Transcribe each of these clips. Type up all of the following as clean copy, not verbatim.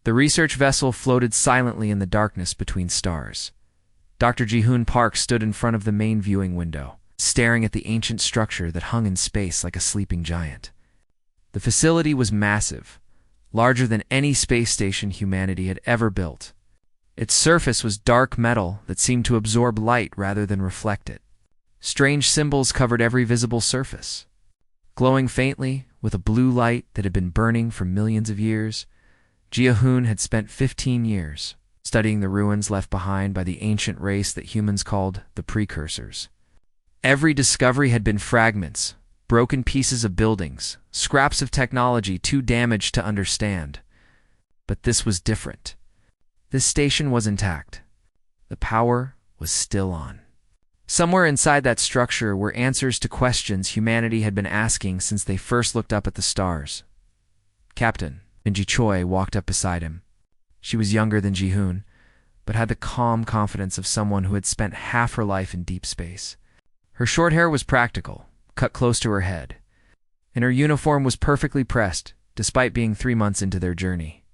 The research vessel floated silently in the darkness between stars. Dr. Ji-hoon Park stood in front of the main viewing window, staring at the ancient structure that hung in space like a sleeping giant. The facility was massive, larger than any space station humanity had ever built. Its surface was dark metal that seemed to absorb light rather than reflect it. Strange symbols covered every visible surface. Glowing faintly, with a blue light that had been burning for millions of years, Ji-hoon had spent 15 years studying the ruins left behind by the ancient race that humans called the Precursors. Every discovery had been fragments, broken pieces of buildings, scraps of technology too damaged to understand. But this was different. This station was intact. The power was still on. Somewhere inside that structure were answers to questions humanity had been asking since they first looked up at the stars. Captain Minji Choi walked up beside him. She was younger than Ji-hoon, but had the calm confidence of someone who had spent half her life in deep space. Her short hair was practical, cut close to her head, and her uniform was perfectly pressed, despite being 3 months into their journey.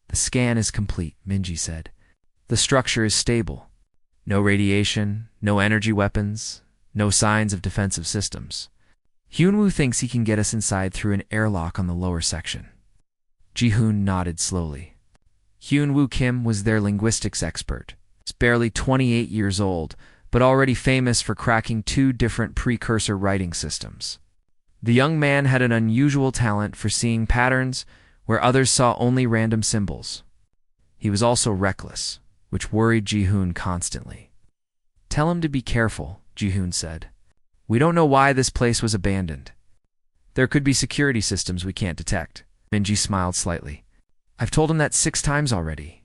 "The scan is complete," Minji said. "The structure is stable. No radiation, no energy weapons, no signs of defensive systems. Hyunwoo thinks he can get us inside through an airlock on the lower section." Ji-hoon nodded slowly. Hyunwoo Kim was their linguistics expert. He's barely 28 years old, but already famous for cracking 2 different precursor writing systems. The young man had an unusual talent for seeing patterns where others saw only random symbols. He was also reckless, which worried Ji-hoon constantly. "Tell him to be careful," Ji-hoon said. "We don't know why this place was abandoned. There could be security systems we can't detect." Minji smiled slightly. "I've told him that 6 times already.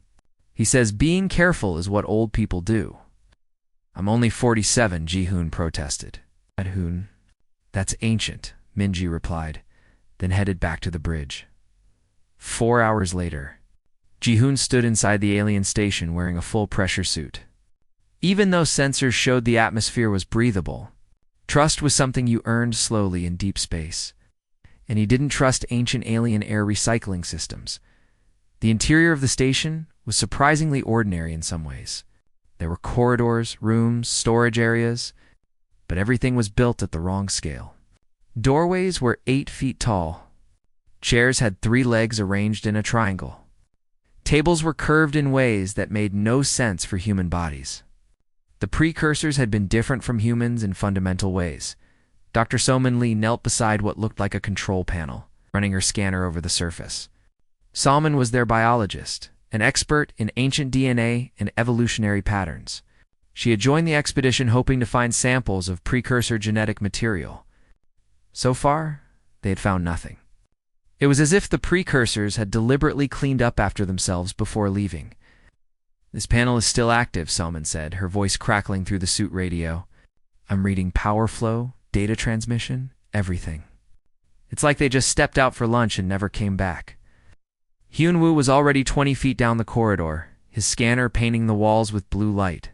He says being careful is what old people do." "I'm only 47, Ji-hoon protested. "Hoon, that's ancient," Minji replied, then headed back to the bridge. 4 hours later, Ji-hoon stood inside the alien station wearing a full pressure suit. Even though sensors showed the atmosphere was breathable, trust was something you earned slowly in deep space. And he didn't trust ancient alien air recycling systems. The interior of the station was surprisingly ordinary in some ways. There were corridors, rooms, storage areas, but everything was built at the wrong scale. Doorways were 8 feet tall. Chairs had 3 legs arranged in a triangle. Tables were curved in ways that made no sense for human bodies. The precursors had been different from humans in fundamental ways. Dr. Somin Lee knelt beside what looked like a control panel, running her scanner over the surface. Salman was their biologist, an expert in ancient DNA and evolutionary patterns. She had joined the expedition hoping to find samples of precursor genetic material. So far, they had found nothing. It was as if the precursors had deliberately cleaned up after themselves before leaving. "This panel is still active," Salman said, her voice crackling through the suit radio. "I'm reading power flow, data transmission, everything. It's like they just stepped out for lunch and never came back." Hyunwoo was already 20 feet down the corridor, his scanner painting the walls with blue light.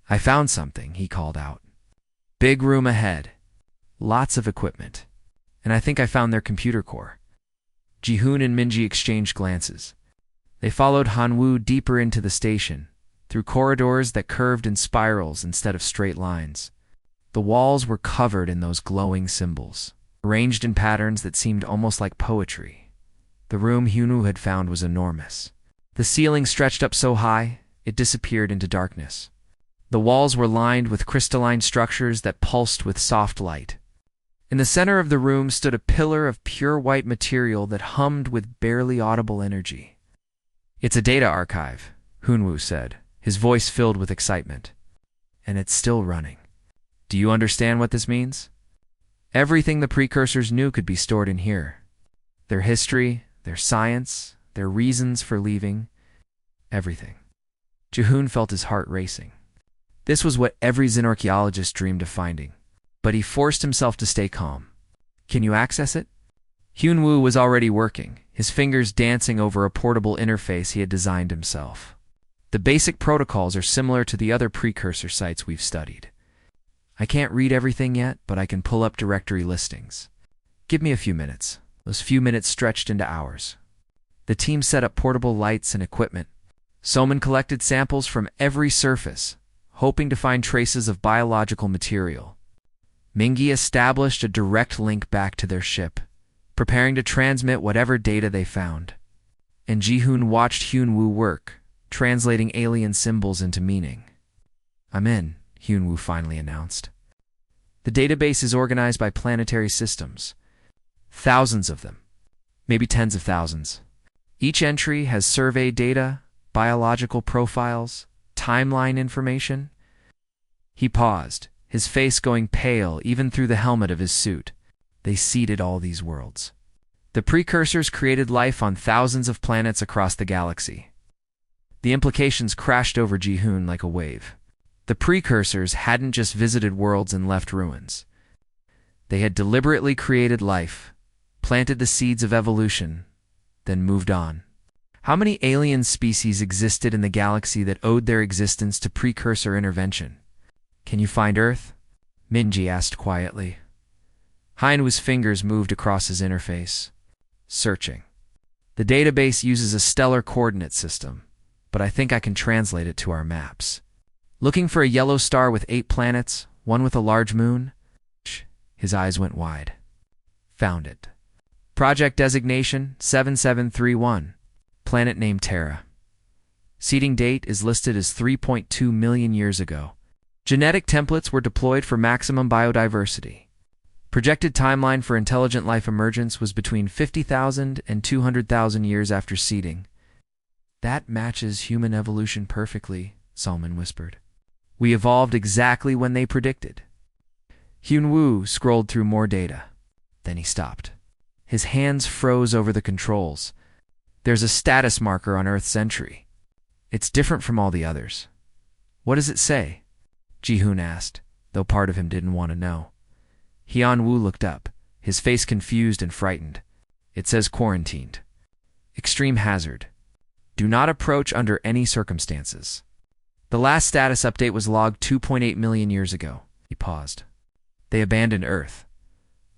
"I found something," he called out. "Big room ahead. Lots of equipment. And I think I found their computer core." Ji-hoon and Minji exchanged glances. They followed Hanwoo deeper into the station, through corridors that curved in spirals instead of straight lines. The walls were covered in those glowing symbols, arranged in patterns that seemed almost like poetry. The room Hyunwoo had found was enormous. The ceiling stretched up so high, it disappeared into darkness. The walls were lined with crystalline structures that pulsed with soft light. In the center of the room stood a pillar of pure white material that hummed with barely audible energy. "It's a data archive," Hyunwoo said, his voice filled with excitement. "And it's still running. Do you understand what this means? Everything the precursors knew could be stored in here. Their history, their science, their reasons for leaving, everything." Ji-hoon felt his heart racing. This was what every xenorchaeologist dreamed of finding. But he forced himself to stay calm. "Can you access it?" Hyunwoo was already working, his fingers dancing over a portable interface he had designed himself. "The basic protocols are similar to the other precursor sites we've studied. I can't read everything yet, but I can pull up directory listings. Give me a few minutes." Those few minutes stretched into hours. The team set up portable lights and equipment. Soman collected samples from every surface, hoping to find traces of biological material. Mingi established a direct link back to their ship, preparing to transmit whatever data they found. And Ji-hoon watched Hyun-woo work, translating alien symbols into meaning. "I'm in," Hyun-woo finally announced. The database is organized by planetary systems. Thousands of them. Maybe tens of thousands. Each entry has survey data, biological profiles, timeline information. He paused, his face going pale even through the helmet of his suit. They seeded all these worlds. The precursors created life on thousands of planets across the galaxy. The implications crashed over Ji-hoon like a wave. The precursors hadn't just visited worlds and left ruins. They had deliberately created life, planted the seeds of evolution, then moved on. How many alien species existed in the galaxy that owed their existence to precursor intervention? "Can you find Earth?" Minji asked quietly. Hyun-woo's fingers moved across his interface. "Searching. The database uses a stellar coordinate system, but I think I can translate it to our maps. Looking for a yellow star with 8 planets, one with a large moon?" His eyes went wide. "Found it. Project designation 7731. Planet named Terra. Seeding date is listed as 3.2 million years ago. Genetic templates were deployed for maximum biodiversity. Projected timeline for intelligent life emergence was between 50,000 and 200,000 years after seeding." "That matches human evolution perfectly," Salman whispered. "We evolved exactly when they predicted." Hyun-woo scrolled through more data. Then he stopped. His hands froze over the controls. "There's a status marker on Earth's entry. It's different from all the others." "What does it say?" Ji-hoon asked, though part of him didn't want to know. Hyun-woo looked up, his face confused and frightened. "It says quarantined. Extreme hazard. Do not approach under any circumstances." The last status update was logged 2.8 million years ago. He paused. "They abandoned Earth.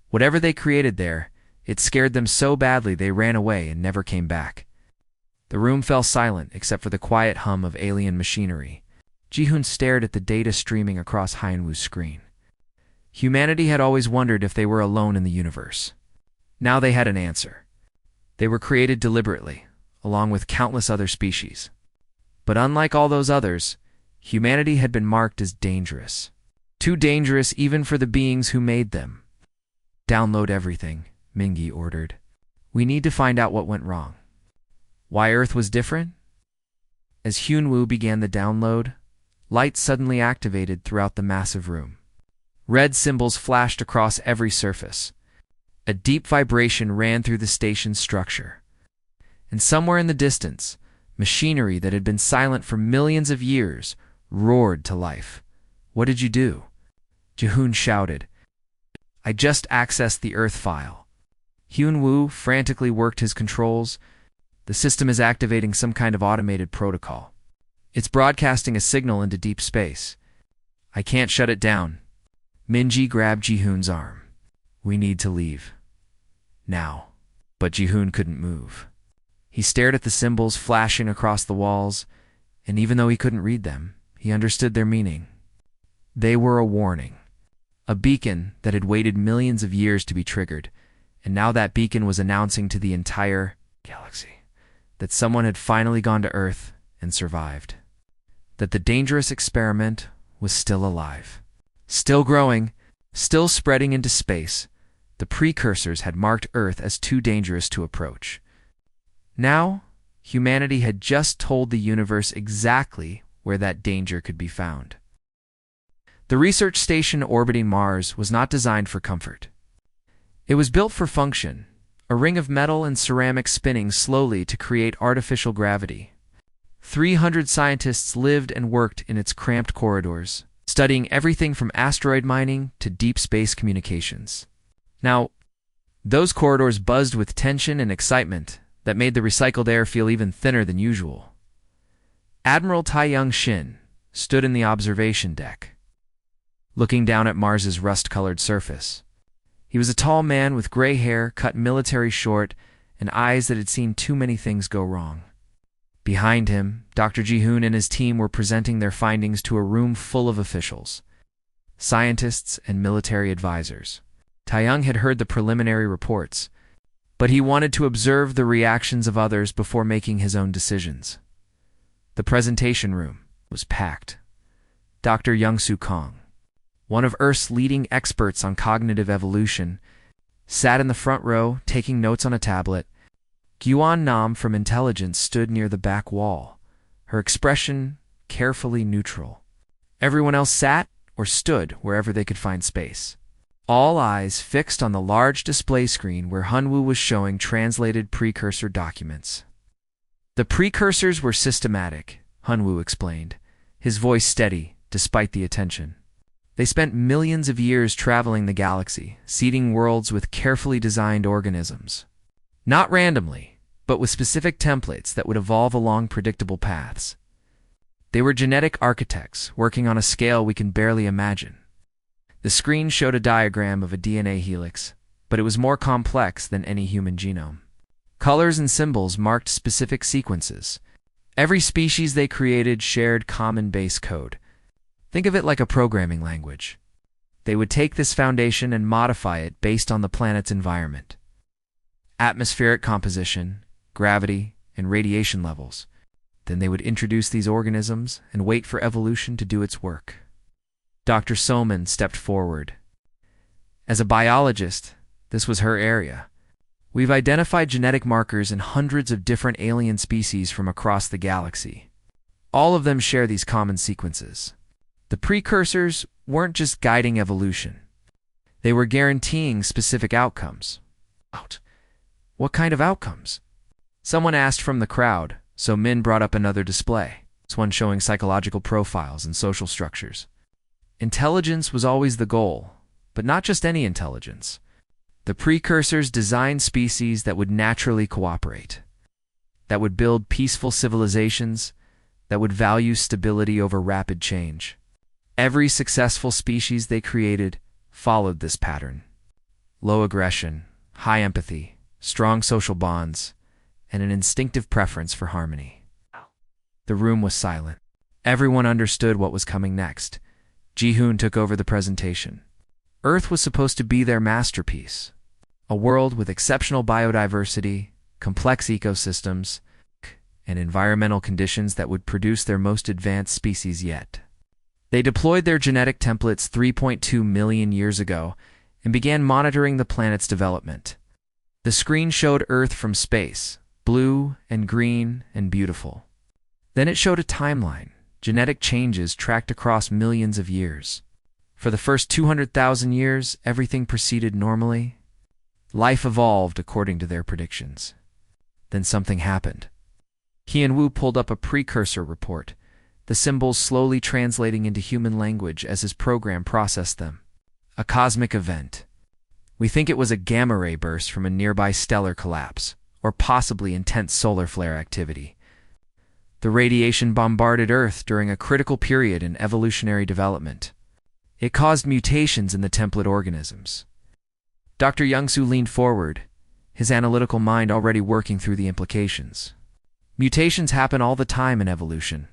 Whatever they created there, it scared them so badly they ran away and never came back." The room fell silent except for the quiet hum of alien machinery. Ji-hoon stared at the data streaming across Hyun-woo's screen. Humanity had always wondered if they were alone in the universe. Now they had an answer. They were created deliberately, along with countless other species. But unlike all those others, humanity had been marked as dangerous. Too dangerous even for the beings who made them. "Download everything," Mingi ordered. "We need to find out what went wrong." Why Earth was different? As Hyun-woo began the download, lights suddenly activated throughout the massive room. Red symbols flashed across every surface. A deep vibration ran through the station's structure. And somewhere in the distance, machinery that had been silent for millions of years roared to life. "What did you do?" Ji-hoon shouted. "I just accessed the Earth file." Hyun-woo frantically worked his controls. "The system is activating some kind of automated protocol. It's broadcasting a signal into deep space. I can't shut it down." Minji grabbed Ji-hoon's arm. "We need to leave. Now." But Ji-hoon couldn't move. He stared at the symbols flashing across the walls, and even though he couldn't read them, he understood their meaning. They were a warning. A beacon that had waited millions of years to be triggered, and now that beacon was announcing to the entire galaxy that someone had finally gone to Earth and survived. That the dangerous experiment was still alive. Still growing, still spreading into space. The precursors had marked Earth as too dangerous to approach. Now, humanity had just told the universe exactly where that danger could be found. The research station orbiting Mars was not designed for comfort. It was built for function, a ring of metal and ceramic spinning slowly to create artificial gravity. 300 scientists lived and worked in its cramped corridors, studying everything from asteroid mining to deep space communications. Now, those corridors buzzed with tension and excitement that made the recycled air feel even thinner than usual. Admiral Taeyong Shin stood in the observation deck, looking down at Mars's rust-colored surface. He was a tall man with gray hair cut military short and eyes that had seen too many things go wrong. Behind him, Dr. Ji-hoon and his team were presenting their findings to a room full of officials, scientists, and military advisors. Taeyong had heard the preliminary reports, but he wanted to observe the reactions of others before making his own decisions. The presentation room was packed. Dr. Young-Soo Kong, one of Earth's leading experts on cognitive evolution, sat in the front row taking notes on a tablet. Gyuan Nam from Intelligence stood near the back wall, her expression carefully neutral. Everyone else sat or stood wherever they could find space, all eyes fixed on the large display screen where Hunwoo was showing translated precursor documents. The precursors were systematic, Hunwoo explained, his voice steady despite the attention. They spent millions of years traveling the galaxy, seeding worlds with carefully designed organisms. Not randomly, but with specific templates that would evolve along predictable paths. They were genetic architects working on a scale we can barely imagine. The screen showed a diagram of a DNA helix, but it was more complex than any human genome. Colors and symbols marked specific sequences. Every species they created shared common base code. Think of it like a programming language. They would take this foundation and modify it based on the planet's environment. Atmospheric composition, gravity, and radiation levels. Then they would introduce these organisms and wait for evolution to do its work. Dr. Soman stepped forward. As a biologist, this was her area. We've identified genetic markers in hundreds of different alien species from across the galaxy. All of them share these common sequences. The precursors weren't just guiding evolution. They were guaranteeing specific outcomes. What kind of outcomes? Someone asked from the crowd, so Min brought up another display, this one showing psychological profiles and social structures. Intelligence was always the goal, but not just any intelligence. The precursors designed species that would naturally cooperate, that would build peaceful civilizations, that would value stability over rapid change. Every successful species they created followed this pattern. Low aggression, high empathy, strong social bonds, and an instinctive preference for harmony. The room was silent. Everyone understood what was coming next. Ji-hoon took over the presentation. Earth was supposed to be their masterpiece, a world with exceptional biodiversity, complex ecosystems, and environmental conditions that would produce their most advanced species yet. They deployed their genetic templates 3.2 million years ago and began monitoring the planet's development. The screen showed Earth from space, blue and green and beautiful. Then it showed a timeline, genetic changes tracked across millions of years. For the first 200,000 years, everything proceeded normally. Life evolved according to their predictions. Then something happened. Hyun-woo pulled up a precursor report, the symbols slowly translating into human language as his program processed them. A cosmic event. We think it was a gamma-ray burst from a nearby stellar collapse, or possibly intense solar flare activity. The radiation bombarded Earth during a critical period in evolutionary development. It caused mutations in the template organisms. Dr. Young-Soo leaned forward, his analytical mind already working through the implications. Mutations happen all the time in evolution.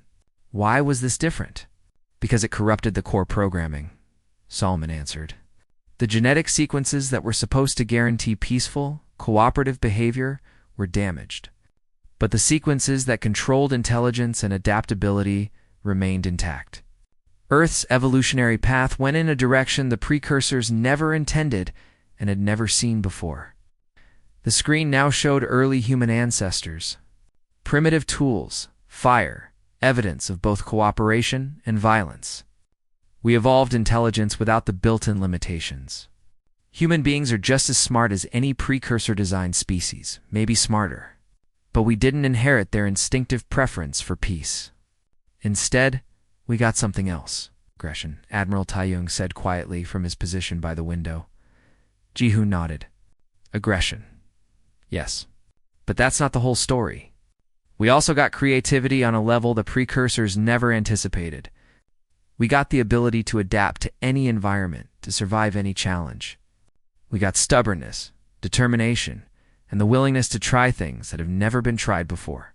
Why was this different? Because it corrupted the core programming, Solomon answered. The genetic sequences that were supposed to guarantee peaceful, cooperative behavior were damaged. But the sequences that controlled intelligence and adaptability remained intact. Earth's evolutionary path went in a direction the precursors never intended and had never seen before. The screen now showed early human ancestors. Primitive tools, fire, evidence of both cooperation and violence. We evolved intelligence without the built-in limitations. Human beings are just as smart as any precursor-designed species, maybe smarter. But we didn't inherit their instinctive preference for peace. Instead, we got something else. Aggression, Admiral Taeyong said quietly from his position by the window. Ji-hoon nodded. Aggression. Yes. But that's not the whole story. We also got creativity on a level the precursors never anticipated. We got the ability to adapt to any environment, to survive any challenge. We got stubbornness, determination, and the willingness to try things that have never been tried before.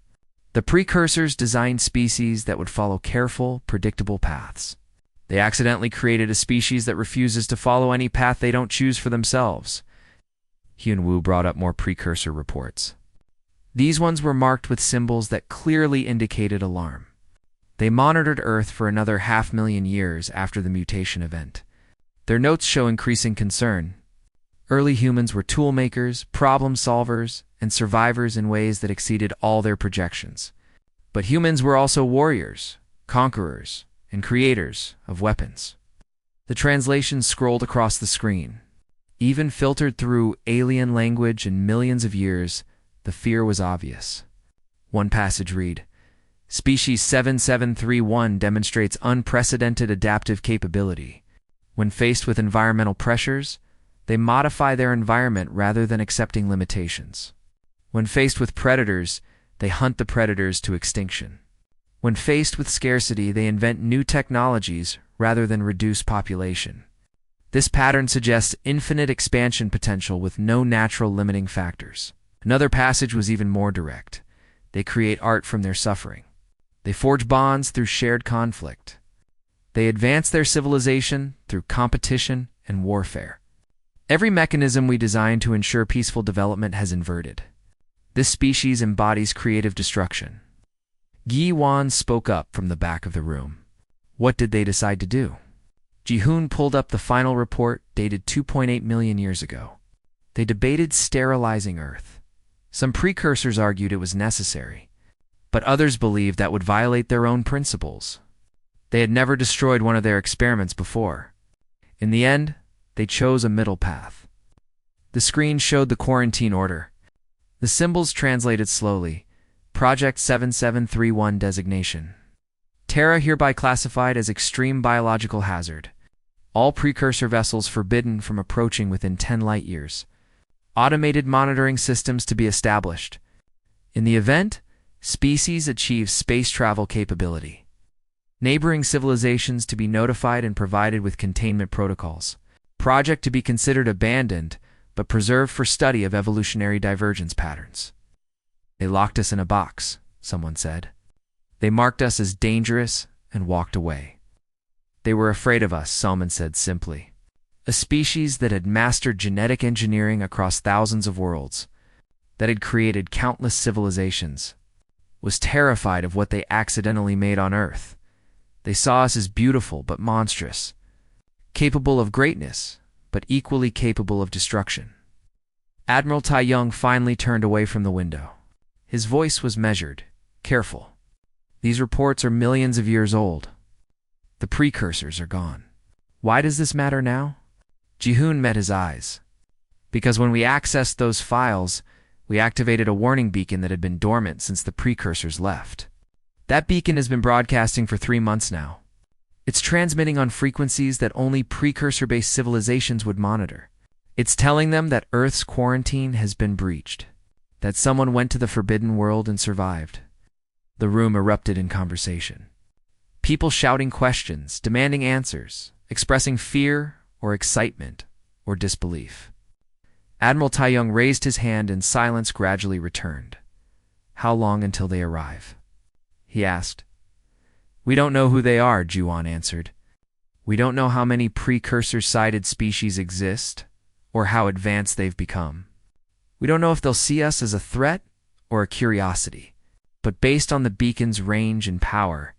The precursors designed species that would follow careful, predictable paths. They accidentally created a species that refuses to follow any path they don't choose for themselves. Hyun-woo brought up more precursor reports. These ones were marked with symbols that clearly indicated alarm. They monitored Earth for another 500,000 years after the mutation event. Their notes show increasing concern. Early humans were tool makers, problem solvers, and survivors in ways that exceeded all their projections. But humans were also warriors, conquerors, and creators of weapons. The translations scrolled across the screen. Even filtered through alien language and millions of years, the fear was obvious. One passage read, "Species 7731 demonstrates unprecedented adaptive capability. When faced with environmental pressures, they modify their environment rather than accepting limitations. When faced with predators, they hunt the predators to extinction. When faced with scarcity, they invent new technologies rather than reduce population. This pattern suggests infinite expansion potential with no natural limiting factors." Another passage was even more direct. They create art from their suffering. They forge bonds through shared conflict. They advance their civilization through competition and warfare. Every mechanism we designed to ensure peaceful development has inverted. This species embodies creative destruction. Gi-won spoke up from the back of the room. What did they decide to do? Ji-hoon pulled up the final report dated 2.8 million years ago. They debated sterilizing Earth. Some precursors argued it was necessary, but others believed that would violate their own principles. They had never destroyed one of their experiments before. In the end, they chose a middle path. The screen showed the quarantine order. The symbols translated slowly. Project 7731 designation. Terra hereby classified as extreme biological hazard. All precursor vessels forbidden from approaching within 10 light years. Automated monitoring systems to be established. In the event, species achieve space travel capability. Neighboring civilizations to be notified and provided with containment protocols. Project to be considered abandoned, but preserved for study of evolutionary divergence patterns. They locked us in a box, someone said. They marked us as dangerous and walked away. They were afraid of us, Salman said simply. A species that had mastered genetic engineering across thousands of worlds, that had created countless civilizations, was terrified of what they accidentally made on Earth. They saw us as beautiful but monstrous, capable of greatness, but equally capable of destruction. Admiral Tai-young finally turned away from the window. His voice was measured, careful. These reports are millions of years old. The precursors are gone. Why does this matter now? Ji-hoon met his eyes. Because when we accessed those files, we activated a warning beacon that had been dormant since the precursors left. That beacon has been broadcasting for 3 months now. It's transmitting on frequencies that only precursor-based civilizations would monitor. It's telling them that Earth's quarantine has been breached, that someone went to the forbidden world and survived. The room erupted in conversation. People shouting questions, demanding answers, expressing fear or excitement or disbelief. Admiral Tai-young raised his hand and silence gradually returned. "How long until they arrive?" he asked. "We don't know who they are," Ju-won answered. "We don't know how many precursor-sided species exist or how advanced they've become. We don't know if they'll see us as a threat or a curiosity. But based on the beacon's range and power,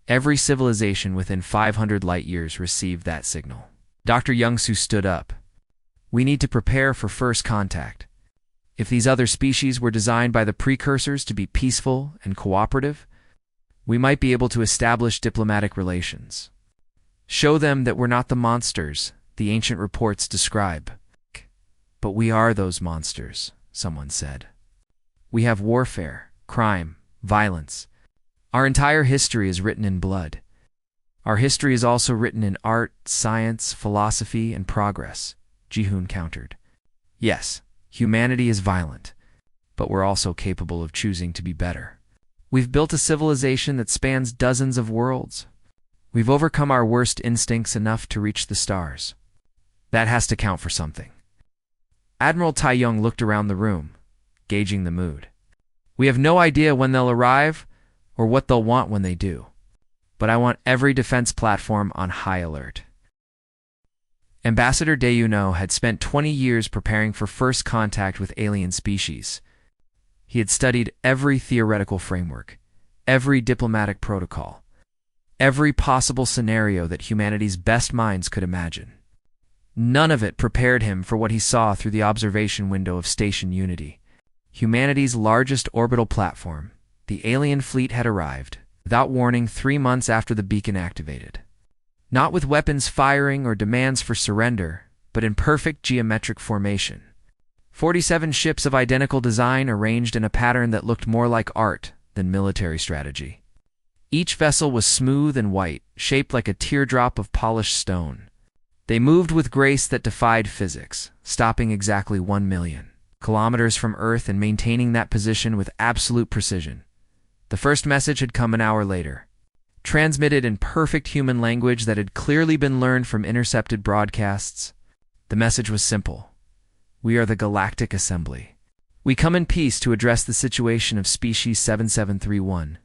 every civilization within 500 light years received that signal." Dr. Young-soo stood up. "We need to prepare for first contact. If these other species were designed by the precursors to be peaceful and cooperative, we might be able to establish diplomatic relations. Show them that we're not the monsters the ancient reports describe." "But we are those monsters," someone said. "We have warfare, crime, violence. Our entire history is written in blood. Our history is also written in art, science, philosophy, and progress," Ji-hoon countered. "Yes, humanity is violent, but we're also capable of choosing to be better. We've built a civilization that spans dozens of worlds. We've overcome our worst instincts enough to reach the stars. That has to count for something." Admiral Tai-young looked around the room, gauging the mood. "We have no idea when they'll arrive or what they'll want when they do. But I want every defense platform on high alert." Ambassador Deuno had spent 20 years preparing for first contact with alien species. He had studied every theoretical framework, every diplomatic protocol, every possible scenario that humanity's best minds could imagine. None of it prepared him for what he saw through the observation window of Station Unity. Humanity's largest orbital platform, the alien fleet, had arrived, without warning 3 months after the beacon activated. Not with weapons firing or demands for surrender, but in perfect geometric formation. 47 ships of identical design arranged in a pattern that looked more like art than military strategy. Each vessel was smooth and white, shaped like a teardrop of polished stone. They moved with grace that defied physics, stopping exactly 1 million kilometers from Earth and maintaining that position with absolute precision. The first message had come an hour later, transmitted in perfect human language that had clearly been learned from intercepted broadcasts. The message was simple. "We are the Galactic Assembly. We come in peace to address the situation of Species 7731.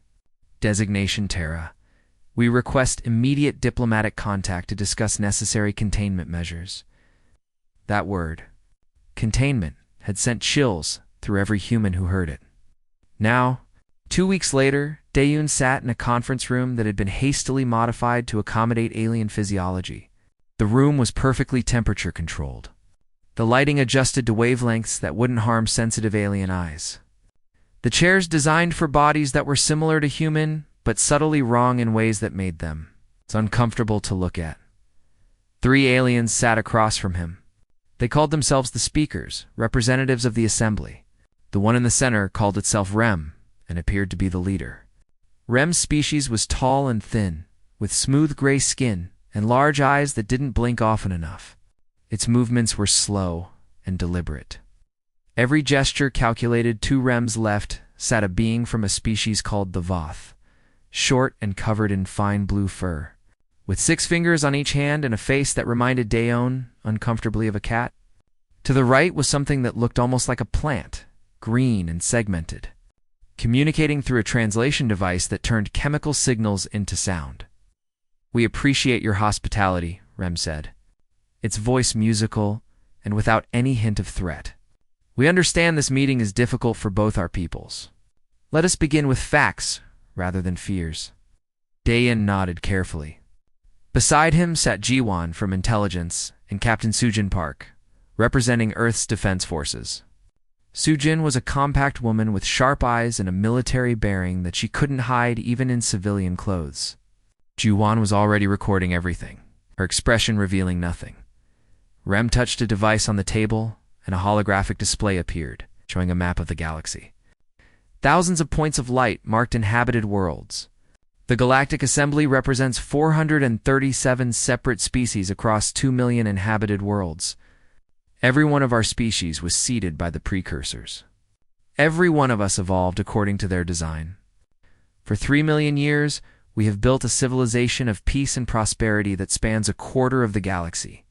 Designation Terra. We request immediate diplomatic contact to discuss necessary containment measures." That word, containment, had sent chills through every human who heard it. Now, 2 weeks later, Dayun sat in a conference room that had been hastily modified to accommodate alien physiology. The room was perfectly temperature controlled. The lighting adjusted to wavelengths that wouldn't harm sensitive alien eyes. The chairs designed for bodies that were similar to human, but subtly wrong in ways that made them uncomfortable to look at. 3 aliens sat across from him. They called themselves the Speakers, representatives of the Assembly. The one in the center called itself Rem, and appeared to be the leader. Rem's species was tall and thin, with smooth gray skin and large eyes that didn't blink often enough. Its movements were slow and deliberate. Every gesture calculated. To Rem's left sat a being from a species called the Voth, short and covered in fine blue fur, with 6 fingers on each hand and a face that reminded Dayon uncomfortably of a cat. To the right was something that looked almost like a plant, green and segmented, communicating through a translation device that turned chemical signals into sound. "We appreciate your hospitality," Rem said, its voice musical and without any hint of threat. "We understand this meeting is difficult for both our peoples. Let us begin with facts rather than fears." Dayan nodded carefully. Beside him sat Jiwan from Intelligence and Captain Sujin Park, representing Earth's defense forces. Sujin was a compact woman with sharp eyes and a military bearing that she couldn't hide even in civilian clothes. Jiwan was already recording everything, her expression revealing nothing. Rem touched a device on the table, and a holographic display appeared, showing a map of the galaxy. Thousands of points of light marked inhabited worlds. The Galactic Assembly represents 437 separate species across 2 million inhabited worlds. Every one of our species was seeded by the precursors. Every one of us evolved according to their design. For 3 million years, we have built a civilization of peace and prosperity that spans a quarter of the galaxy.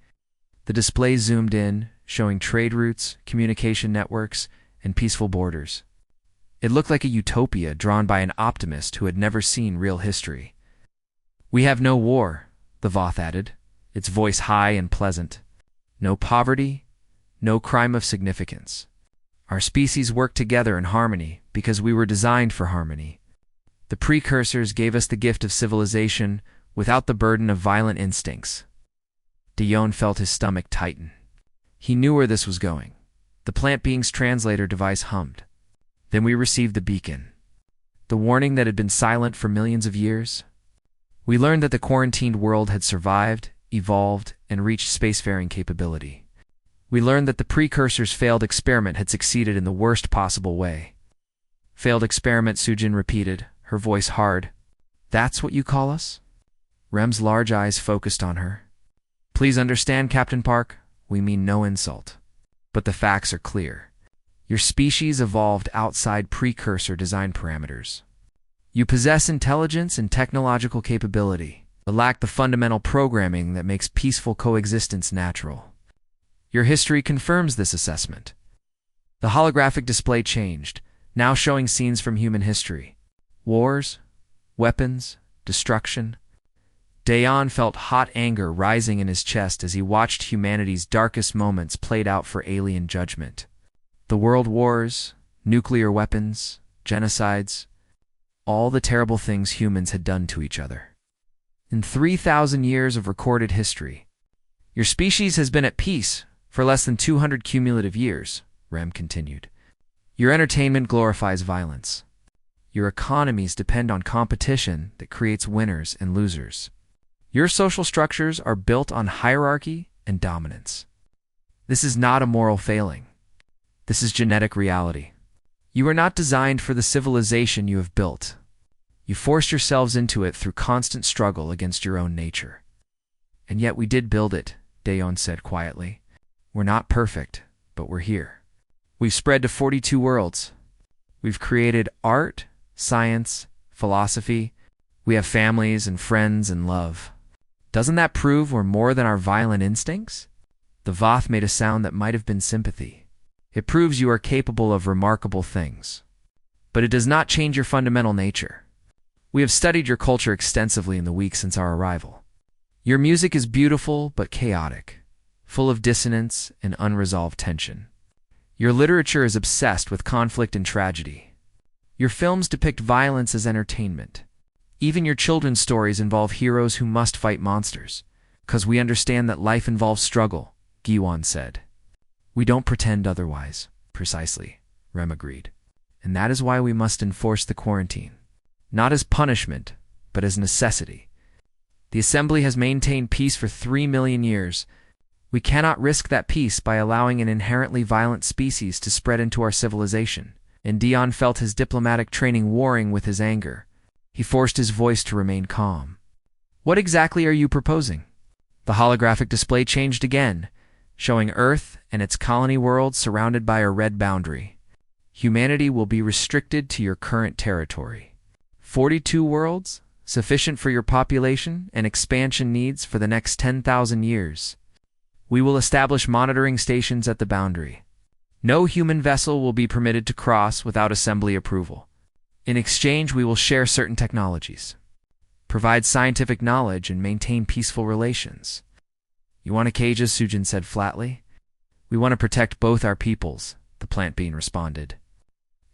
The display zoomed in, showing trade routes, communication networks, and peaceful borders. It looked like a utopia drawn by an optimist who had never seen real history. "We have no war," the Voth added, its voice high and pleasant. "No poverty, no crime of significance. Our species work together in harmony because we were designed for harmony. The precursors gave us the gift of civilization without the burden of violent instincts." Dayon felt his stomach tighten. He knew where this was going. The plant being's translator device hummed. Then we received the beacon. The warning that had been silent for millions of years. We learned that the quarantined world had survived, evolved, and reached spacefaring capability. We learned that the precursors' failed experiment had succeeded in the worst possible way. "Failed experiment," Sujin repeated, her voice hard. "That's what you call us?" Rem's large eyes focused on her. "Please understand, Captain Park, we mean no insult. But the facts are clear. Your species evolved outside precursor design parameters. You possess intelligence and technological capability, but lack the fundamental programming that makes peaceful coexistence natural. Your history confirms this assessment. The holographic display changed, now showing scenes from human history. Wars, weapons, destruction. Dayon felt hot anger rising in his chest as he watched humanity's darkest moments played out for alien judgment. The world wars, nuclear weapons, genocides, all the terrible things humans had done to each other. In 3,000 years of recorded history, your species has been at peace for less than 200 cumulative years, Rem continued. Your entertainment glorifies violence. Your economies depend on competition that creates winners and losers. Your social structures are built on hierarchy and dominance. This is not a moral failing. This is genetic reality. You are not designed for the civilization you have built. You forced yourselves into it through constant struggle against your own nature. And yet we did build it, Dayon said quietly. We're not perfect, but we're here. We've spread to 42 worlds. We've created art, science, philosophy. We have families and friends and love. Doesn't that prove we're more than our violent instincts? The Voth made a sound that might have been sympathy. It proves you are capable of remarkable things. But it does not change your fundamental nature. We have studied your culture extensively in the weeks since our arrival. Your music is beautiful but chaotic, full of dissonance and unresolved tension. Your literature is obsessed with conflict and tragedy. Your films depict violence as entertainment. Even your children's stories involve heroes who must fight monsters. 'Cause we understand that life involves struggle, Giwan said. We don't pretend otherwise. Precisely, Rem agreed. And that is why we must enforce the quarantine. Not as punishment, but as necessity. The Assembly has maintained peace for 3 million years. We cannot risk that peace by allowing an inherently violent species to spread into our civilization. And Dion felt his diplomatic training warring with his anger. He forced his voice to remain calm. What exactly are you proposing? The holographic display changed again, showing Earth and its colony world surrounded by a red boundary. Humanity will be restricted to your current territory. 42 worlds, sufficient for your population and expansion needs for the next 10,000 years. We will establish monitoring stations at the boundary. No human vessel will be permitted to cross without Assembly approval. In exchange, we will share certain technologies, provide scientific knowledge, and maintain peaceful relations. You want to cage us, Sujin said flatly. We want to protect both our peoples, the plant being responded.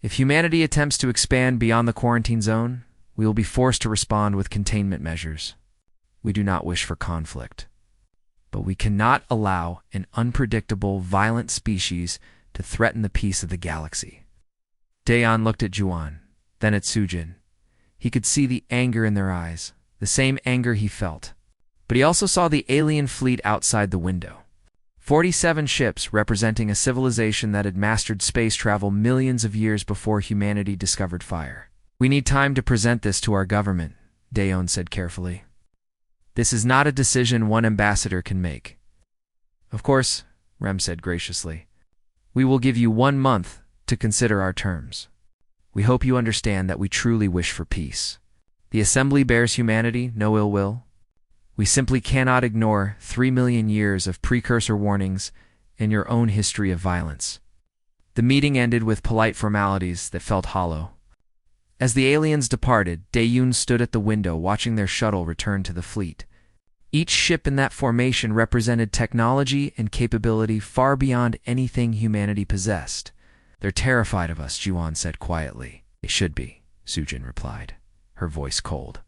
If humanity attempts to expand beyond the quarantine zone, we will be forced to respond with containment measures. We do not wish for conflict. But we cannot allow an unpredictable, violent species to threaten the peace of the galaxy. Dayon looked at Juan, then at Sujin. He could see the anger in their eyes, the same anger he felt. But he also saw the alien fleet outside the window. 47 ships representing a civilization that had mastered space travel millions of years before humanity discovered fire. We need time to present this to our government, Dayon said carefully. This is not a decision one ambassador can make. Of course, Rem said graciously. We will give you 1 month to consider our terms. We hope you understand that we truly wish for peace. The Assembly bears humanity no ill will. We simply cannot ignore 3 million years of precursor warnings and your own history of violence. The meeting ended with polite formalities that felt hollow. As the aliens departed, Dayoon stood at the window watching their shuttle return to the fleet. Each ship in that formation represented technology and capability far beyond anything humanity possessed. They're terrified of us, Juan said quietly. They should be, Sujin replied, her voice cold.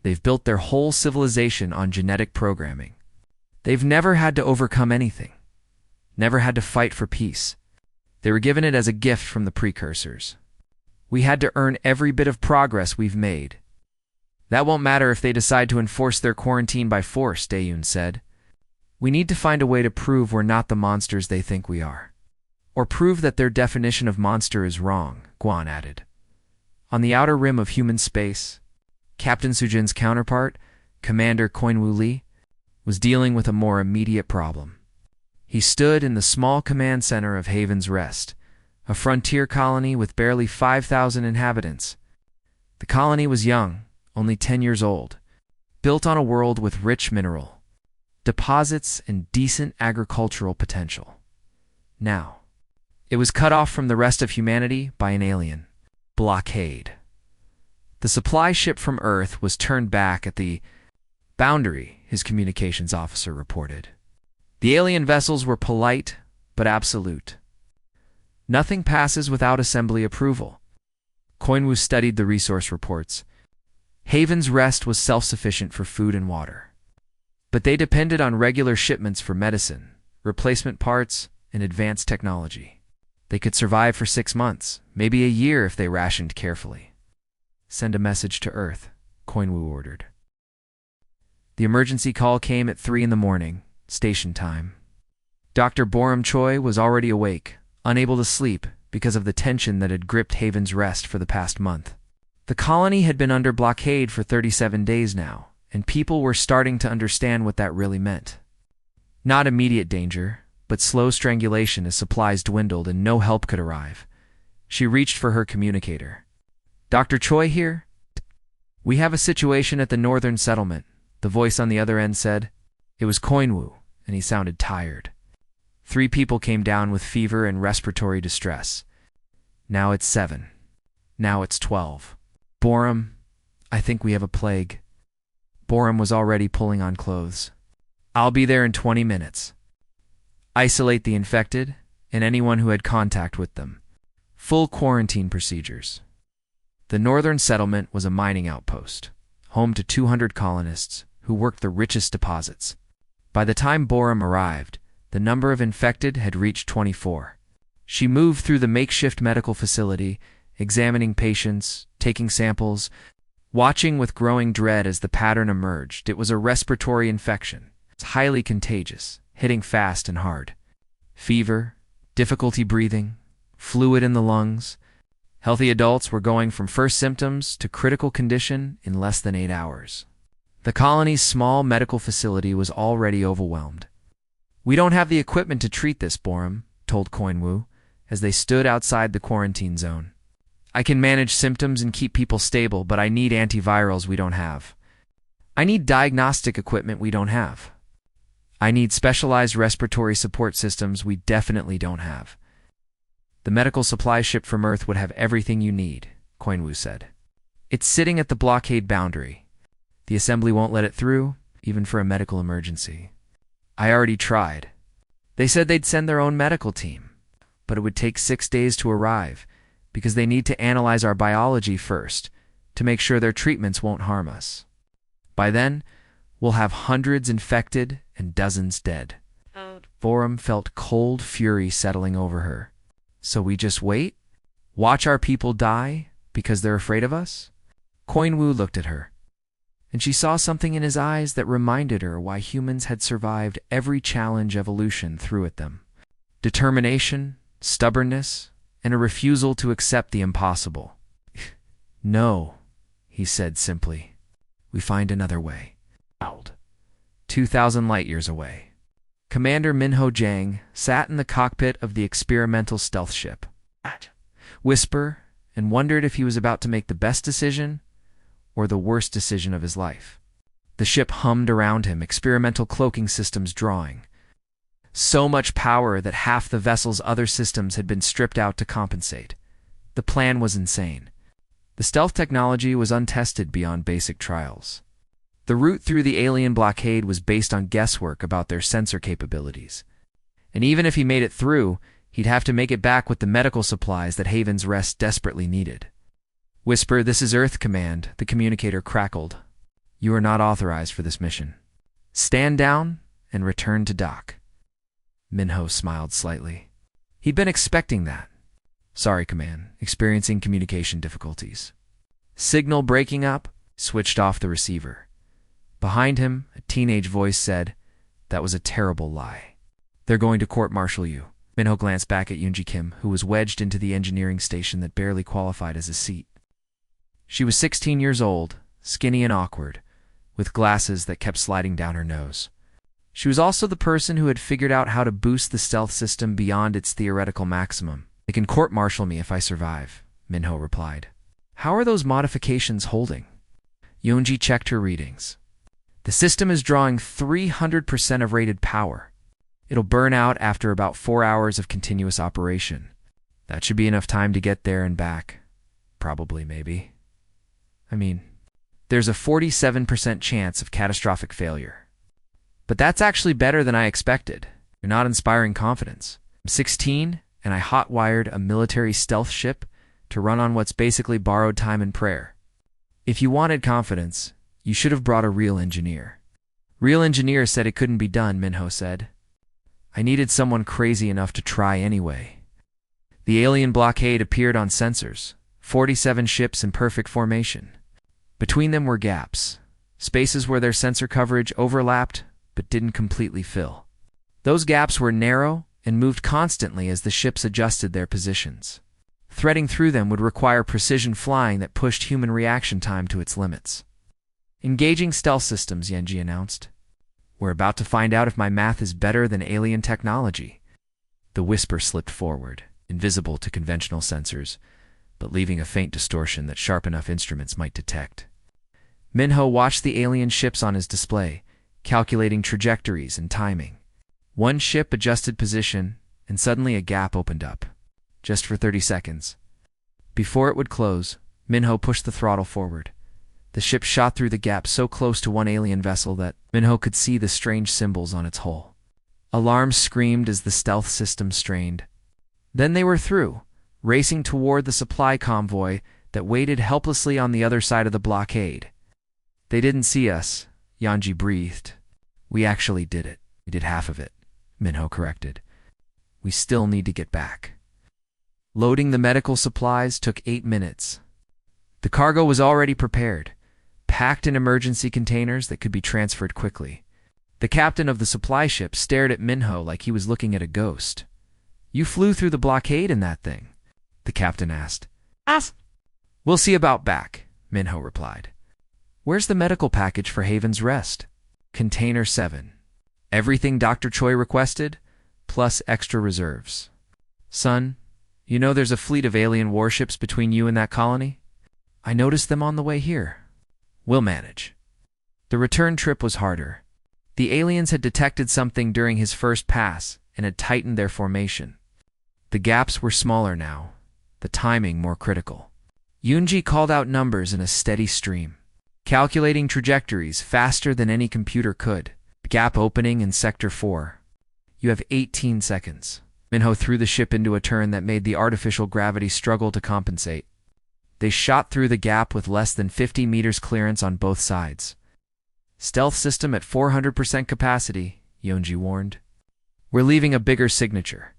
They've built their whole civilization on genetic programming. They've never had to overcome anything, never had to fight for peace. They were given it as a gift from the precursors. We had to earn every bit of progress we've made. That won't matter if they decide to enforce their quarantine by force, Dayoon said. We need to find a way to prove we're not the monsters they think we are. Or prove that their definition of monster is wrong, Guan added. On the outer rim of human space, Captain Sujin's counterpart, Commander Koinwu Li, was dealing with a more immediate problem. He stood in the small command center of Haven's Rest, a frontier colony with barely 5,000 inhabitants. The colony was young, only 10 years old, built on a world with rich mineral deposits and decent agricultural potential. Now, It was cut off from the rest of humanity by an alien blockade. The supply ship from Earth was turned back at the boundary, his communications officer reported. The alien vessels were polite but absolute. Nothing passes without assembly approval. Koinwu studied the resource reports. Haven's Rest was self-sufficient for food and water. But they depended on regular shipments for medicine, replacement parts, and advanced technology. They could survive for 6 months, maybe a year if they rationed carefully. Send a message to Earth, Koinwu ordered. The emergency call came at 3 in the morning, station time. Dr. Borum Choi was already awake, unable to sleep because of the tension that had gripped Haven's Rest for the past month. The colony had been under blockade for 37 days now, and people were starting to understand what that really meant. Not immediate danger, but slow strangulation as supplies dwindled and no help could arrive. She reached for her communicator. Dr. Choi here? We have a situation at the northern settlement, the voice on the other end said. It was Koinwu, and he sounded tired. 3 people came down with fever and respiratory distress. Now it's 7. Now it's 12. Borum, I think we have a plague. Borum was already pulling on clothes. I'll be there in 20 minutes. Isolate the infected and anyone who had contact with them. Full quarantine procedures. The northern settlement was a mining outpost, home to 200 colonists who worked the richest deposits. By the time Borum arrived, the number of infected had reached 24. She moved through the makeshift medical facility, examining patients, taking samples, watching with growing dread as the pattern emerged. It was a respiratory infection. It's highly contagious, hitting fast and hard. Fever, difficulty breathing, fluid in the lungs. Healthy adults were going from first symptoms to critical condition in less than 8 hours. The colony's small medical facility was already overwhelmed. We don't have the equipment to treat this, Borum told Koinwu, as they stood outside the quarantine zone. I can manage symptoms and keep people stable, but I need antivirals we don't have. I need diagnostic equipment we don't have. I need specialized respiratory support systems we definitely don't have. The medical supply ship from Earth would have everything you need, Koinwu said. It's sitting at the blockade boundary. The assembly won't let it through, even for a medical emergency. I already tried. They said they'd send their own medical team, but it would take 6 days to arrive because they need to analyze our biology first to make sure their treatments won't harm us. By then, we'll have hundreds infected and dozens dead. Borum felt cold fury settling over her. So we just wait? Watch our people die because they're afraid of us? Koinwu looked at her, and she saw something in his eyes that reminded her why humans had survived every challenge evolution threw at them. Determination, stubbornness, and a refusal to accept the impossible. No, he said simply. We find another way. 2,000 light-years away. Commander Minho Jang sat in the cockpit of the experimental stealth ship. Whisper, and wondered if he was about to make the best decision or the worst decision of his life. The ship hummed around him, experimental cloaking systems drawing. So much power that half the vessel's other systems had been stripped out to compensate. The plan was insane. The stealth technology was untested beyond basic trials. The route through the alien blockade was based on guesswork about their sensor capabilities. And even if he made it through, he'd have to make it back with the medical supplies that Haven's Rest desperately needed. Whisper, this is Earth Command, the communicator crackled. You are not authorized for this mission. Stand down and return to dock. Minho smiled slightly. He'd been expecting that. Sorry, Command, experiencing communication difficulties. Signal breaking up, switched off the receiver. Behind him, a teenage voice said, that was a terrible lie. They're going to court-martial you. Minho glanced back at Yoonji Kim, who was wedged into the engineering station that barely qualified as a seat. She was 16 years old, skinny and awkward, with glasses that kept sliding down her nose. She was also the person who had figured out how to boost the stealth system beyond its theoretical maximum. They can court-martial me if I survive, Minho replied. How are those modifications holding? Yoonji checked her readings. The system is drawing 300% of rated power. It'll burn out after about 4 hours of continuous operation. That should be enough time to get there and back. Probably, maybe. There's a 47% chance of catastrophic failure. But that's actually better than I expected. You're not inspiring confidence. I'm 16, and I hot-wired a military stealth ship to run on what's basically borrowed time and prayer. If you wanted confidence, you should have brought a real engineer. Real engineer said it couldn't be done, Minho said. I needed someone crazy enough to try anyway. The alien blockade appeared on sensors, 47 ships in perfect formation. Between them were gaps, spaces where their sensor coverage overlapped but didn't completely fill. Those gaps were narrow and moved constantly as the ships adjusted their positions. Threading through them would require precision flying that pushed human reaction time to its limits. Engaging stealth systems, Yenji announced. We're about to find out if my math is better than alien technology. The whisper slipped forward, invisible to conventional sensors, but leaving a faint distortion that sharp enough instruments might detect. Minho watched the alien ships on his display, calculating trajectories and timing. One ship adjusted position, and suddenly a gap opened up, just for 30 seconds. Before it would close, Minho pushed the throttle forward. The ship shot through the gap so close to one alien vessel that Minho could see the strange symbols on its hull. Alarms screamed as the stealth system strained. Then they were through, racing toward the supply convoy that waited helplessly on the other side of the blockade. They didn't see us, Yanji breathed. We actually did it. We did half of it, Minho corrected. We still need to get back. Loading the medical supplies took 8 minutes. The cargo was already prepared, packed in emergency containers that could be transferred quickly. The captain of the supply ship stared at Minho like he was looking at a ghost. You flew through the blockade in that thing? The captain asked. We'll see about back, Minho replied. Where's the medical package for Haven's Rest? Container 7. Everything Dr. Choi requested, plus extra reserves. Son, you know there's a fleet of alien warships between you and that colony? I noticed them on the way here. We'll manage. The return trip was harder. The aliens had detected something during his first pass and had tightened their formation. The gaps were smaller now, the timing more critical. Yunji called out numbers in a steady stream, calculating trajectories faster than any computer could. Gap opening in Sector 4. You have 18 seconds. Minho threw the ship into a turn that made the artificial gravity struggle to compensate. They shot through the gap with less than 50 meters clearance on both sides. Stealth system at 400% capacity, Yonji warned. We're leaving a bigger signature.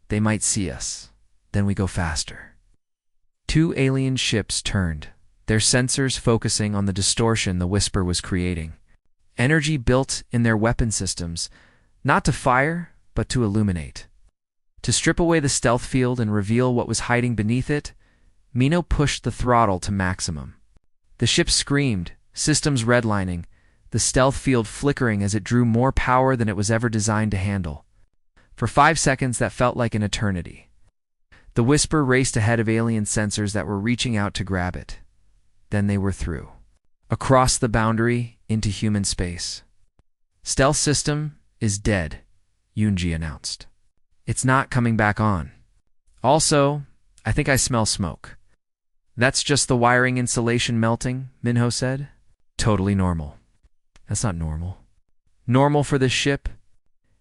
They might see us. Then we go faster. 2 alien ships turned, their sensors focusing on the distortion the whisper was creating. Energy built in their weapon systems, not to fire, but to illuminate. To strip away the stealth field and reveal what was hiding beneath it, Minho pushed the throttle to maximum. The ship screamed, systems redlining, the stealth field flickering as it drew more power than it was ever designed to handle. For 5 seconds that felt like an eternity. The whisper raced ahead of alien sensors that were reaching out to grab it. Then they were through. Across the boundary, into human space. Stealth system is dead, Yunji announced. It's not coming back on. Also, I think I smell smoke. That's just the wiring insulation melting, Minho said. Totally normal. That's not normal. Normal for this ship?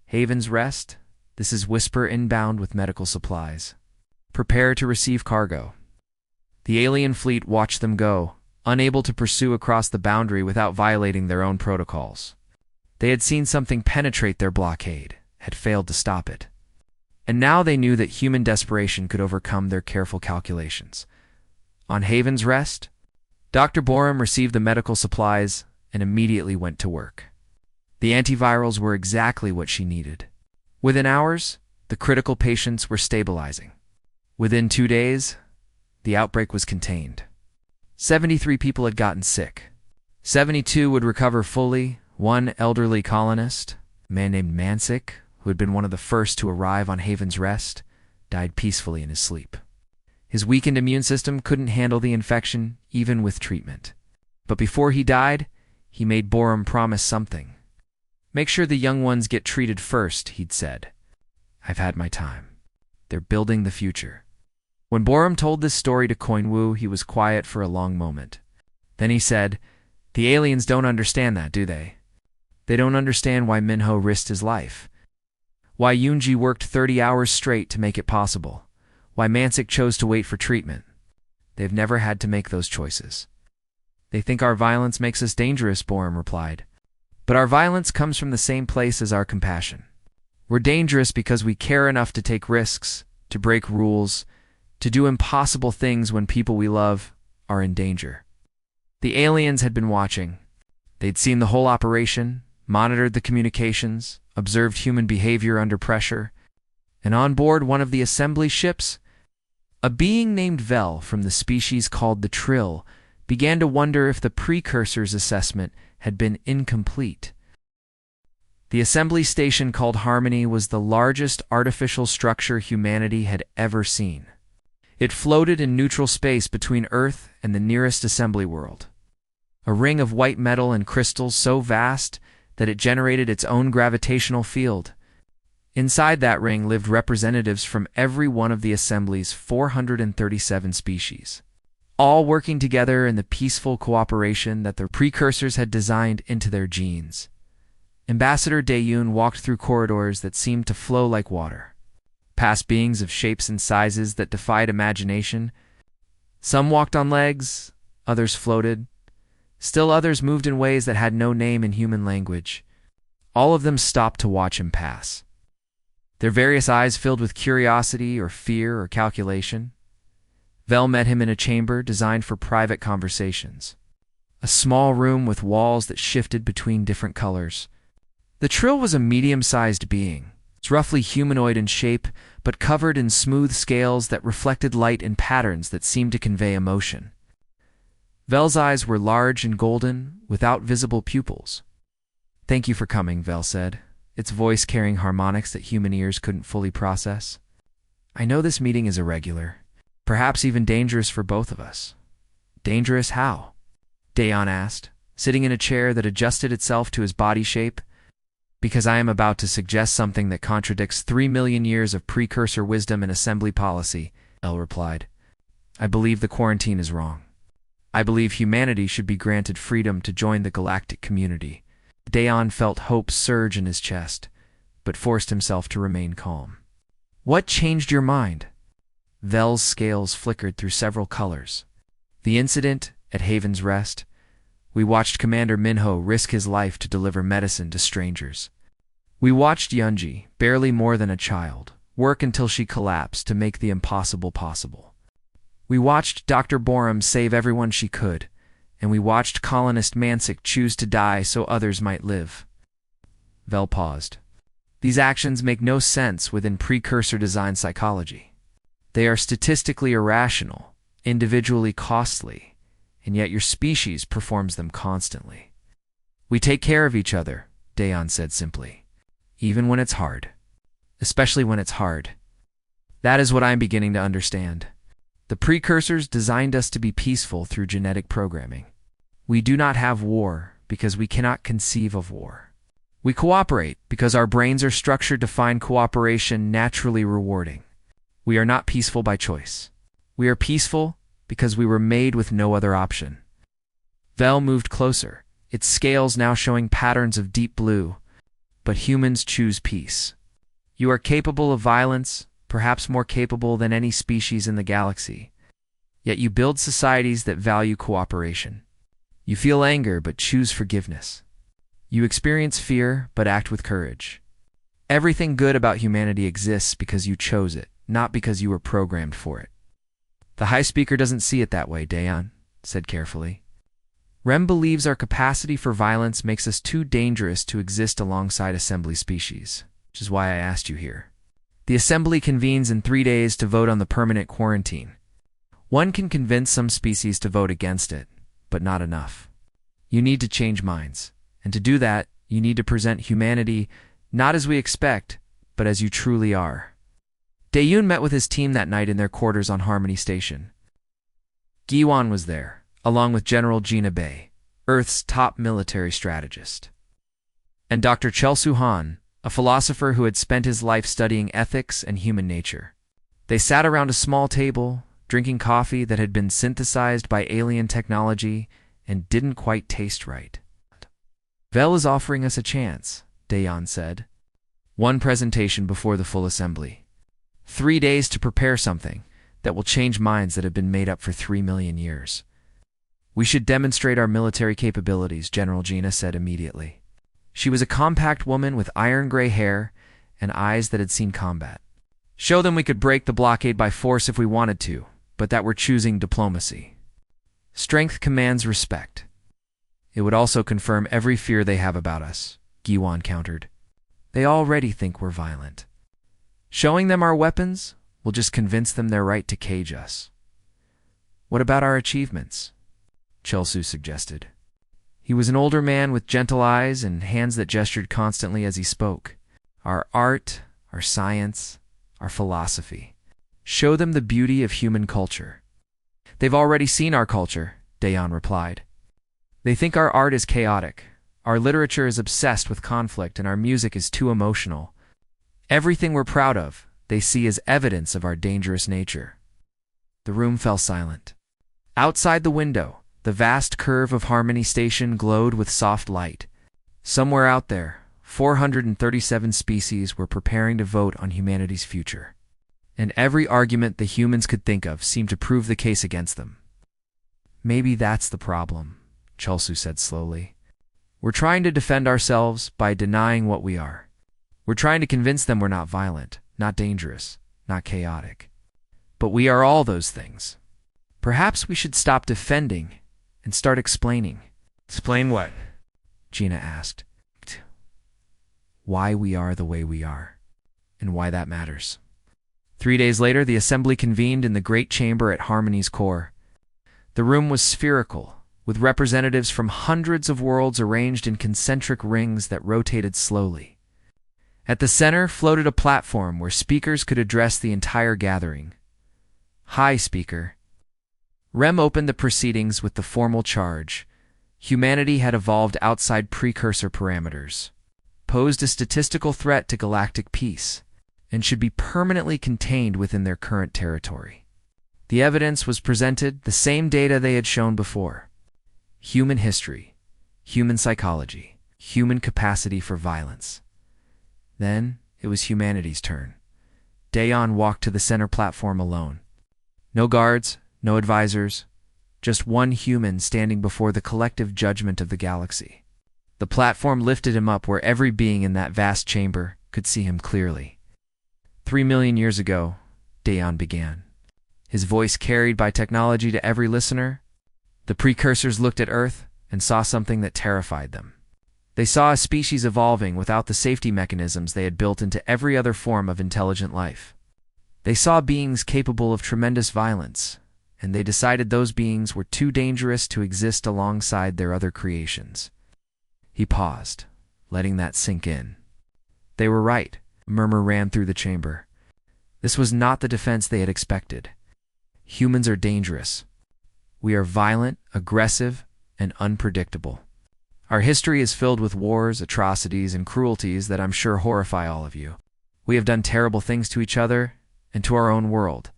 Haven's Rest? This is Whisper inbound with medical supplies. Prepare to receive cargo. The alien fleet watched them go, unable to pursue across the boundary without violating their own protocols. They had seen something penetrate their blockade, had failed to stop it. And now they knew that human desperation could overcome their careful calculations. On Haven's Rest, Dr. Borum received the medical supplies and immediately went to work. The antivirals were exactly what she needed. Within hours, the critical patients were stabilizing. Within 2 days, the outbreak was contained. 73 people had gotten sick. 72 would recover fully. One elderly colonist, a man named Mansik, who had been one of the first to arrive on Haven's Rest, died peacefully in his sleep. His weakened immune system couldn't handle the infection, even with treatment. But before he died, he made Borum promise something. Make sure the young ones get treated first, he'd said. I've had my time. They're building the future. When Borum told this story to Koinwu, he was quiet for a long moment. Then he said, "The aliens don't understand that, do they? They don't understand why Minho risked his life. Why Yunji worked 30 hours straight to make it possible. Why Mansik chose to wait for treatment. They've never had to make those choices. They think our violence makes us dangerous," Borum replied. "But our violence comes from the same place as our compassion. We're dangerous because we care enough to take risks, to break rules, to do impossible things when people we love are in danger." The aliens had been watching. They'd seen the whole operation, monitored the communications, observed human behavior under pressure, and on board one of the assembly ships, a being named Vel from the species called the Trill began to wonder if the precursor's assessment had been incomplete. The assembly station called Harmony was the largest artificial structure humanity had ever seen. It floated in neutral space between Earth and the nearest assembly world. A ring of white metal and crystals so vast that it generated its own gravitational field. Inside that ring lived representatives from every one of the assembly's 437 species, all working together in the peaceful cooperation that their precursors had designed into their genes. Ambassador Daeyun walked through corridors that seemed to flow like water, past beings of shapes and sizes that defied imagination. Some walked on legs, others floated. Still others moved in ways that had no name in human language. All of them stopped to watch him pass, their various eyes filled with curiosity or fear or calculation. Vel met him in a chamber designed for private conversations, a small room with walls that shifted between different colors. The Trill was a medium-sized being. It's roughly humanoid in shape, but covered in smooth scales that reflected light in patterns that seemed to convey emotion. Vel's eyes were large and golden, without visible pupils. "Thank you for coming," Vel said, its voice carrying harmonics that human ears couldn't fully process. "I know this meeting is irregular, perhaps even dangerous for both of us." "Dangerous how?" Daeon asked, sitting in a chair that adjusted itself to his body shape. "Because I am about to suggest something that contradicts 3 million years of precursor wisdom and assembly policy," El replied. "I believe the quarantine is wrong. I believe humanity should be granted freedom to join the galactic community." Daeon felt hope surge in his chest, but forced himself to remain calm. "What changed your mind?" Vel's scales flickered through several colors. "The incident at Haven's Rest. We watched Commander Minho risk his life to deliver medicine to strangers. We watched Yunji, barely more than a child, work until she collapsed to make the impossible possible. We watched Dr. Borum save everyone she could, and we watched colonist Mansik choose to die so others might live." Vel paused. "These actions make no sense within precursor design psychology. They are statistically irrational, individually costly, and yet your species performs them constantly." "We take care of each other," Daeon said simply, "even when it's hard. Especially when it's hard. That is what I'm beginning to understand. The precursors designed us to be peaceful through genetic programming. We do not have war because we cannot conceive of war. We cooperate because our brains are structured to find cooperation naturally rewarding. We are not peaceful by choice. We are peaceful because we were made with no other option." Vel moved closer, its scales now showing patterns of deep blue. "But humans choose peace. You are capable of violence, perhaps more capable than any species in the galaxy. Yet you build societies that value cooperation. You feel anger but choose forgiveness. You experience fear but act with courage. Everything good about humanity exists because you chose it, not because you were programmed for it." "The High Speaker doesn't see it that way," Daeon said carefully. "Rem believes our capacity for violence makes us too dangerous to exist alongside assembly species, which is why I asked you here. The assembly convenes in 3 days to vote on the permanent quarantine. One can convince some species to vote against it, but not enough. You need to change minds, and to do that, you need to present humanity not as we expect, but as you truly are." Daeyun met with his team that night in their quarters on Harmony Station. Giwan was there, along with General Gina Bay, Earth's top military strategist, and Dr. Chelsoo Han, a philosopher who had spent his life studying ethics and human nature. They sat around a small table, drinking coffee that had been synthesized by alien technology and didn't quite taste right. Vel is offering us a chance, Dayan said. One presentation before the full assembly. 3 days to prepare something that will change minds that have been made up for 3 million years. We should demonstrate our military capabilities, General Gina said immediately. She was a compact woman with iron-gray hair and eyes that had seen combat. Show them we could break the blockade by force if we wanted to, but that we're choosing diplomacy. Strength commands respect. It would also confirm every fear they have about us, Giwan countered. They already think we're violent. Showing them our weapons will just convince them they're right to cage us. What about our achievements? Chelsu suggested. He was an older man with gentle eyes and hands that gestured constantly as he spoke. Our art, our science, our philosophy. Show them the beauty of human culture. They've already seen our culture, Dayan replied. They think our art is chaotic, our literature is obsessed with conflict, and our music is too emotional. Everything we're proud of, they see as evidence of our dangerous nature. The room fell silent. Outside the window, the vast curve of Harmony Station glowed with soft light. Somewhere out there, 437 species were preparing to vote on humanity's future. And every argument the humans could think of seemed to prove the case against them. Maybe that's the problem, Chelsu said slowly. We're trying to defend ourselves by denying what we are. We're trying to convince them we're not violent, not dangerous, not chaotic. But we are all those things. Perhaps we should stop defending and start explaining. Explain what? Gina asked. Why we are the way we are, and why that matters. 3 days later, the assembly convened in the great chamber at Harmony's core. The room was spherical, with representatives from hundreds of worlds arranged in concentric rings that rotated slowly. At the center floated a platform where speakers could address the entire gathering. Hi, Speaker. Rem opened the proceedings with the formal charge. Humanity had evolved outside precursor parameters, posed a statistical threat to galactic peace, and should be permanently contained within their current territory. The evidence was presented, the same data they had shown before. Human history, human psychology, human capacity for violence. Then it was humanity's turn. Dayan walked to the center platform alone. No guards, no advisors, just one human standing before the collective judgment of the galaxy. The platform lifted him up where every being in that vast chamber could see him clearly. 3 million years ago, Dayan began. His voice carried by technology to every listener. The precursors looked at Earth and saw something that terrified them. They saw a species evolving without the safety mechanisms they had built into every other form of intelligent life. They saw beings capable of tremendous violence, and they decided those beings were too dangerous to exist alongside their other creations. He paused, letting that sink in. They were right, a murmur ran through the chamber. This was not the defense they had expected. Humans are dangerous. We are violent, aggressive, and unpredictable. Our history is filled with wars, atrocities, and cruelties that I'm sure horrify all of you. We have done terrible things to each other and to our own world.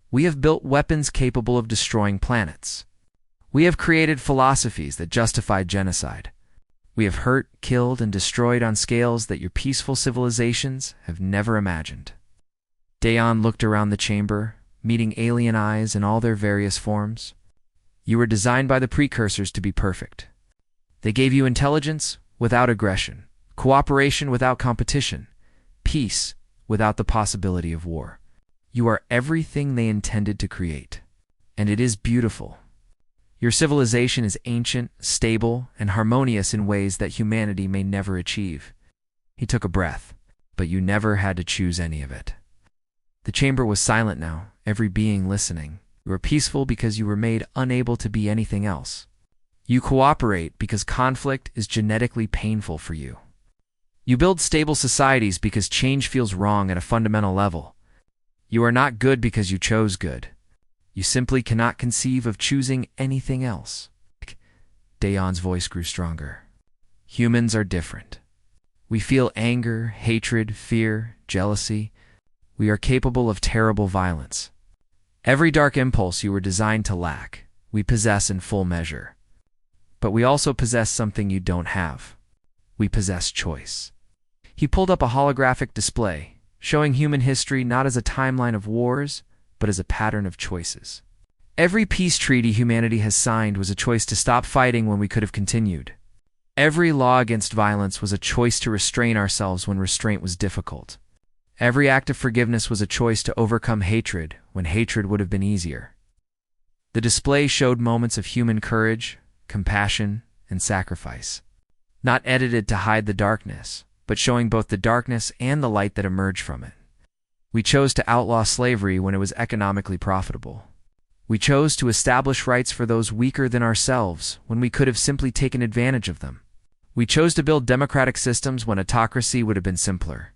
We have built weapons capable of destroying planets. We have created philosophies that justify genocide. We have hurt, killed, and destroyed on scales that your peaceful civilizations have never imagined. Dayan looked around the chamber, meeting alien eyes in all their various forms. You were designed by the precursors to be perfect. They gave you intelligence without aggression, cooperation without competition, peace without the possibility of war. You are everything they intended to create, and it is beautiful. Your civilization is ancient, stable, and harmonious in ways that humanity may never achieve. He took a breath, but you never had to choose any of it. The chamber was silent now, every being listening. You were peaceful because you were made unable to be anything else. You cooperate because conflict is genetically painful for you. You build stable societies because change feels wrong at a fundamental level. You are not good because you chose good. You simply cannot conceive of choosing anything else. Dayan's voice grew stronger. Humans are different. We feel anger, hatred, fear, jealousy, We are capable of terrible violence. Every dark impulse you were designed to lack, we possess in full measure. But we also possess something you don't have. We possess choice. He pulled up a holographic display, showing human history not as a timeline of wars, but as a pattern of choices. Every peace treaty humanity has signed was a choice to stop fighting when we could have continued. Every law against violence was a choice to restrain ourselves when restraint was difficult. Every act of forgiveness was a choice to overcome hatred when hatred would have been easier. The display showed moments of human courage, compassion, and sacrifice. Not edited to hide the darkness, but showing both the darkness and the light that emerged from it. We chose to outlaw slavery when it was economically profitable. We chose to establish rights for those weaker than ourselves when we could have simply taken advantage of them. We chose to build democratic systems when autocracy would have been simpler.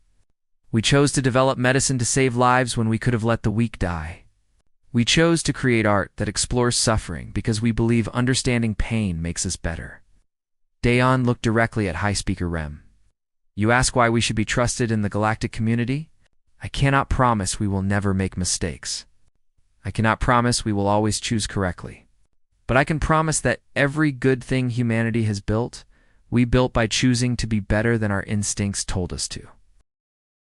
We chose to develop medicine to save lives when we could have let the weak die. We chose to create art that explores suffering because we believe understanding pain makes us better. Dayon looked directly at High Speaker Rem. You ask why we should be trusted in the galactic community? I cannot promise we will never make mistakes. I cannot promise we will always choose correctly. But I can promise that every good thing humanity has built, we built by choosing to be better than our instincts told us to.